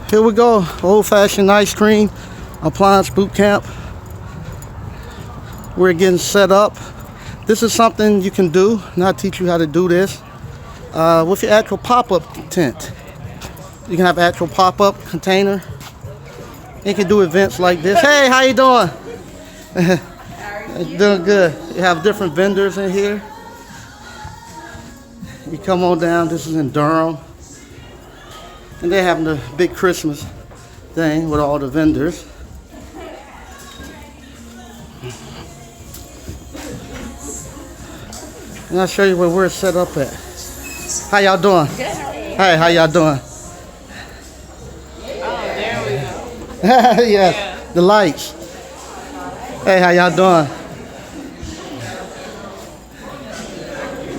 Here we go. Old-fashioned ice cream appliance boot camp. We're getting set up. This is something you can do, and I'll teach you how to do this with your actual pop-up tent. You can have actual pop-up container. You can do events like this. Hey, how you doing? Doing good. You have different vendors in here. You come on down. This is in Durham. And they're having a big Christmas thing with all the vendors. And I'll show you where we're set up at. How y'all doing? Good. Hey, how y'all doing? Oh, there we go. Yes, Yeah. the lights. Hey, how y'all doing?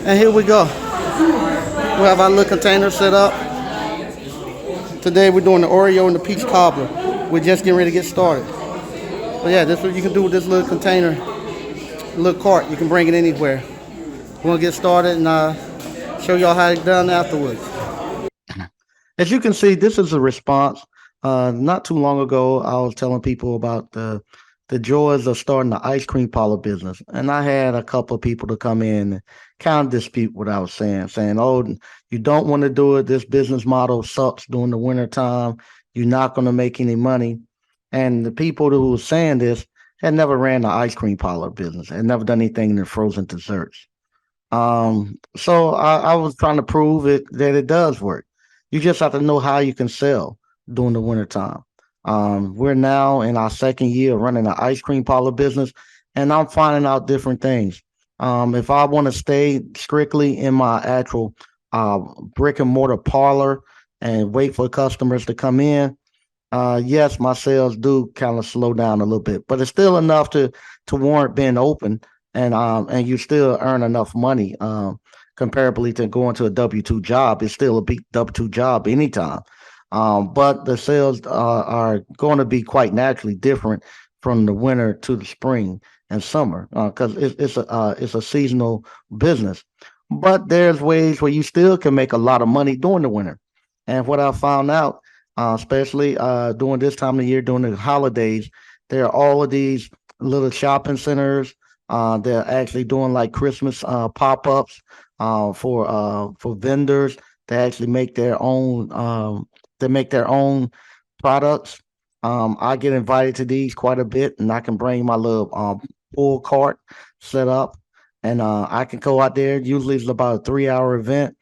And here we go. We have our little container set up. Today we're doing the Oreo and the peach cobbler. We're just getting ready to get started. But yeah, this is what you can do with this little container, little cart. You can bring it anywhere. We're gonna get started and show y'all how it's done afterwards. As you can see, this is a response. Not too long ago, I was telling people about the joys of starting the ice cream parlor business, and I had a couple of people to come in and kind of dispute what I was saying, "Oh, you don't want to do it. This business model sucks during the winter time. You're not going to make any money." And the people who were saying this had never ran an ice cream parlor business, had never done anything in the frozen desserts. So I was trying to prove that it does work. You just have to know how you can sell during the winter time. We're now in our second year of running an ice cream parlor business, and I'm finding out different things. If I want to stay strictly in my actual brick and mortar parlor and wait for customers to come in, yes, my sales do kind of slow down a little bit, but it's still enough to warrant being open, and you still earn enough money. Comparably to going to a W-2 job, it's still a big W-2 job anytime. But the sales are going to be quite naturally different from the winter to the spring and summer because it's a seasonal business. But there's ways where you still can make a lot of money during the winter. And what I found out, especially during this time of year, during the holidays, there are all of these little shopping centers. They're actually doing like Christmas pop-ups for vendors. They actually make their own. They make their own products. I get invited to these quite a bit, and I can bring my little pull cart set up, and I can go out there. Usually, it's about a 3 hour event,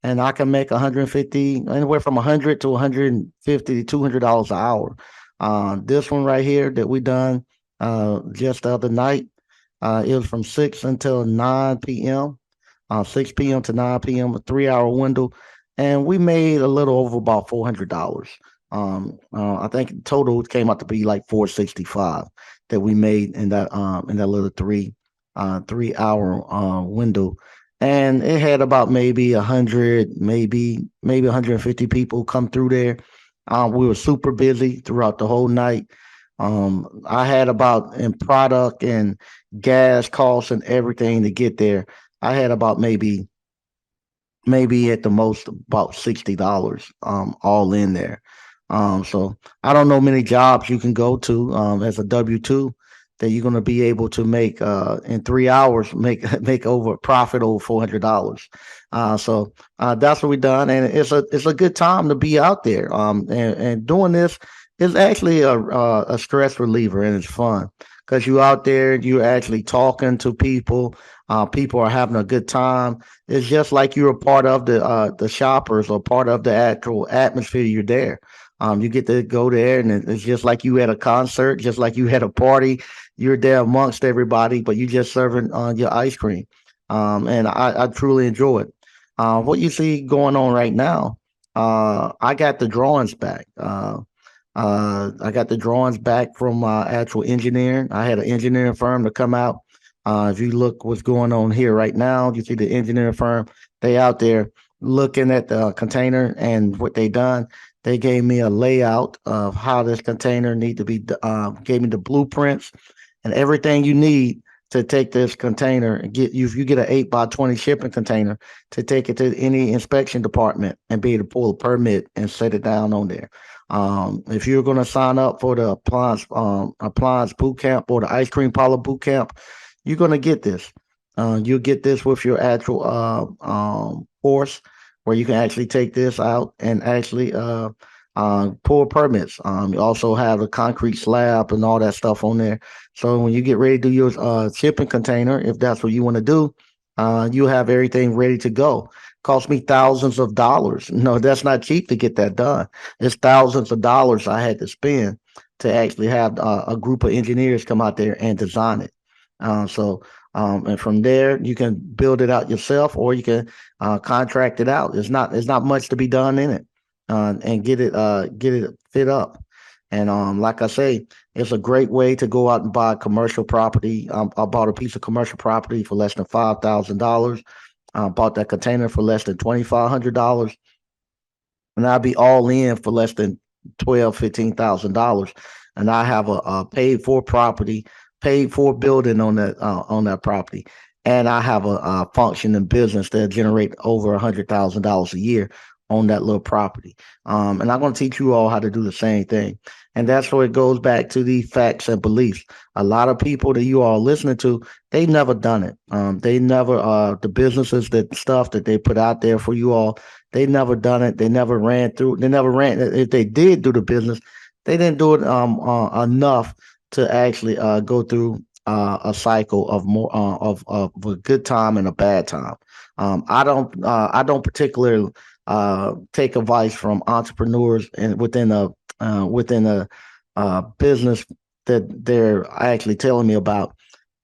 and I can make 150, anywhere from 100 to 150 to $200 an hour. This one right here that we done just the other night, it was from 6 until 9 p.m. 6 p.m. to 9 p.m. a 3 hour window, and we made a little over about $400. I think total it came out to be like 465 that we made in that little 3 hour window, and it had about maybe 100, maybe 150 people come through there. We were super busy throughout the whole night. I had about in product and gas costs and everything to get there. I had about maybe at the most about $60 all in there. So I don't know many jobs you can go to as a W-2 that you're going to be able to make in 3 hours make over profit over $400. So that's what we done, and it's a good time to be out there. And doing this is actually a stress reliever, and it's fun because you out there, you're actually talking to people. People are having a good time. It's just like you're a part of the shoppers or part of the actual atmosphere. You're there. You get to go there, and it's just like you at a concert, just like you had a party. You're there amongst everybody, but you just serving your ice cream. And I truly enjoy it. What you see going on right now, I got the drawings back. I got the drawings back from my actual engineering. I had an engineering firm to come out. If you look what's going on here right now, you see the engineering firm. They out there looking at the container and what they done. They gave me a layout of how this container need to be. Gave me the blueprints and everything you need to take this container and get you. If you get an 8x20 shipping container to take it to any inspection department and be able to pull a permit and set it down on there. If you're going to sign up for the appliance boot camp or the ice cream parlor boot camp, you're going to get this. You'll get this with your actual course where you can actually take this out and actually pull permits. You also have a concrete slab and all that stuff on there. So when you get ready to do your shipping container, if that's what you want to do, you have everything ready to go. Cost me thousands of dollars. No, that's not cheap to get that done. It's thousands of dollars I had to spend to actually have a group of engineers come out there and design it. And from there you can build it out yourself, or you can contract it out. It's not much to be done in it, and get it fit up. And like I say, it's a great way to go out and buy commercial property. I bought a piece of commercial property for less than $5,000. I bought that container for less than $2,500, and I'd be all in for less than $15,000, and I have a paid for property, paid for building on that property, and I have a functioning business that generate over $100,000 a year on that little property. And I'm going to teach you all how to do the same thing, and that's where it goes back to the facts and beliefs. A lot of people that you are listening to, they never done it. They never the businesses that stuff that they put out there for you all, they never done it. They never ran through. They never ran. If they did do the business, they didn't do it enough to actually go through a cycle of more of a good time and a bad time. I don't particularly take advice from entrepreneurs and within a business that they're actually telling me about,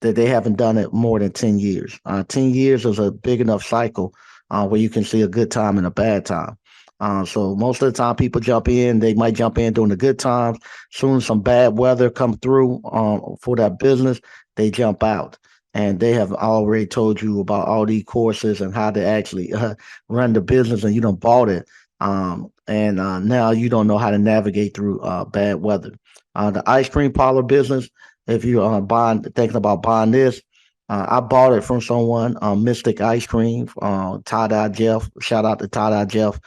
that they haven't done it more than 10 years. 10 years is a big enough cycle where you can see a good time and a bad time. So most of the time people jump in, they might jump in during the good times. Soon as some bad weather come through for that business, they jump out. And they have already told you about all these courses and how to actually run the business, and you don't bought it. And now you don't know how to navigate through bad weather. The ice cream parlor business, if you are thinking about buying this, I bought it from someone, Mystic Ice Cream, Tie Dye Jeff. Shout out to Tie Dye Jeff.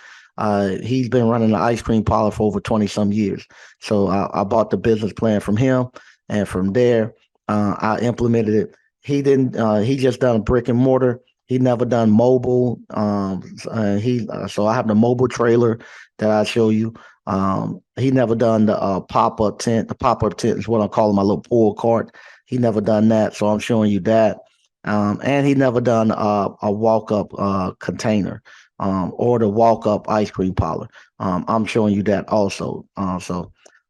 He's been running the ice cream parlor for over 20 some years. So I bought the business plan from him, and from there, I implemented it. He didn't. He just done brick and mortar. He never done mobile. So I have the mobile trailer that I show you. He never done the pop up tent. The pop up tent is what I'm calling my little pull cart. He never done that, so I'm showing you that. And he never done a walk up container, or the walk up ice cream parlor. I'm showing you that also.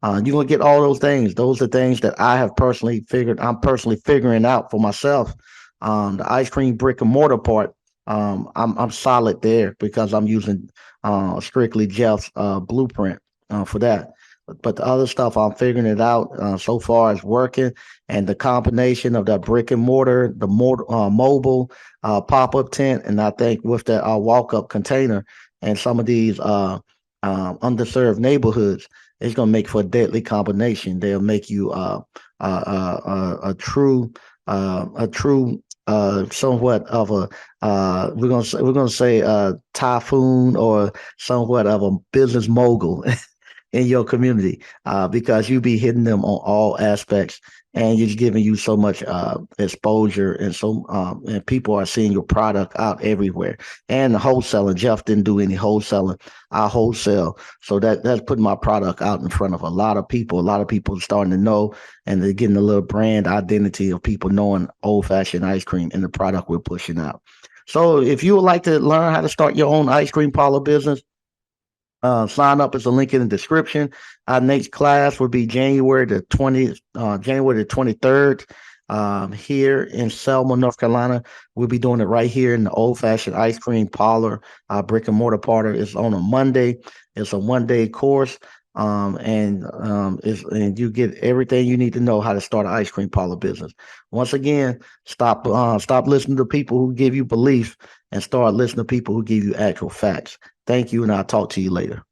You're gonna get all those things. Those are things that I have personally figured. I'm personally figuring out for myself. The ice cream brick and mortar part, I'm solid there because I'm using strictly Jeff's blueprint for that. But the other stuff, I'm figuring it out. So far, it's working, and the combination of that brick and mortar, the mobile pop up tent, and I think with that walk up container and some of these underserved neighborhoods, it's gonna make for a deadly combination. They'll make you a true somewhat of a we're gonna say typhoon, or somewhat of a business mogul in your community, because you be hitting them on all aspects, and you're giving you so much exposure, and people are seeing your product out everywhere. And the wholesaling, Jeff didn't do any wholesaling. I wholesale, so that's putting my product out in front of a lot of people. A lot of people are starting to know, and they're getting a little brand identity of people knowing old fashioned ice cream and the product we're pushing out. So if you would like to learn how to start your own ice cream parlor business, sign up. Is a link in the description. Our next class will be January the 23rd, here in Selma, North Carolina. We'll be doing it right here in the old fashioned ice cream parlor, brick and mortar parlor. It's on a Monday. It's a 1 day course. And you get everything you need to know how to start an ice cream parlor business. Once again, stop listening to people who give you belief, and start listening to people who give you actual facts. Thank you, and I'll talk to you later.